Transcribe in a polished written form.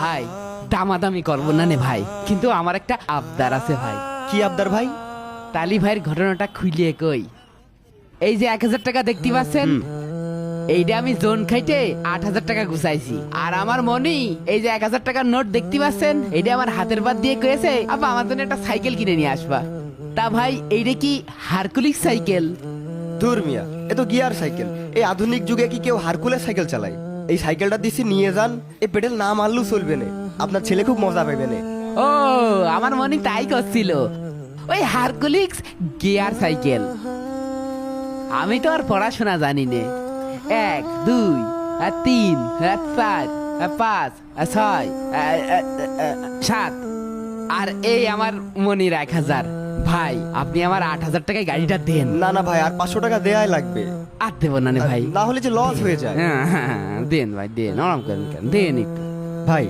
ভাই দামাদামি করবো না নে ভাই, কিন্তু আমার একটা আবদার আছে ভাই। কি আবদার ভাই? তালি ভাইয়ের ঘটনাটা খুলিয়ে কই। এই যে 1,000 টাকা দেখতে পাচ্ছেন, এইটা আমি জোন খাইতে 8,000 টাকা গুছাইছি। আর আমার মনি এই যে 1,000 টাকার নোট দেখতে পাচ্ছেন, এইটা আমার হাতের বাদ দিয়ে কয়েছে আপা আমার জন্য একটা সাইকেল কিনে নিয়ে আসবা। তা ভাই এইটা কি হারকুলিস সাইকেল? দূর মিয়া, এ তো গিয়ার সাইকেল। এই আধুনিক যুগে কি কেউ হারকুলের সাইকেল চালায়? এই সাইকেলটা দিছি নিয়ে যান, এই পেডেল না মারলেও চলবে না, আপনার ছেলে খুব মজা পাবে না। ও আমার মনি তাই করছিল, ওই হারকুলিস গিয়ার সাইকেল। আমি তো আর পড়াশোনা জানি নে। 1 2 3 4 5 6 7 আর এই আমার মনির 1,000। ভাই আপনি আমার 8,000 টাকায় গাড়িটা দেন। না না ভাই, আর 500 টাকা দেয়াই লাগবে। আর দেবো না নে ভাই, না হলে যে লস হয়ে যায়। দেন ভাই দেন, নরম করেন কেন, দেন একটু। ভাই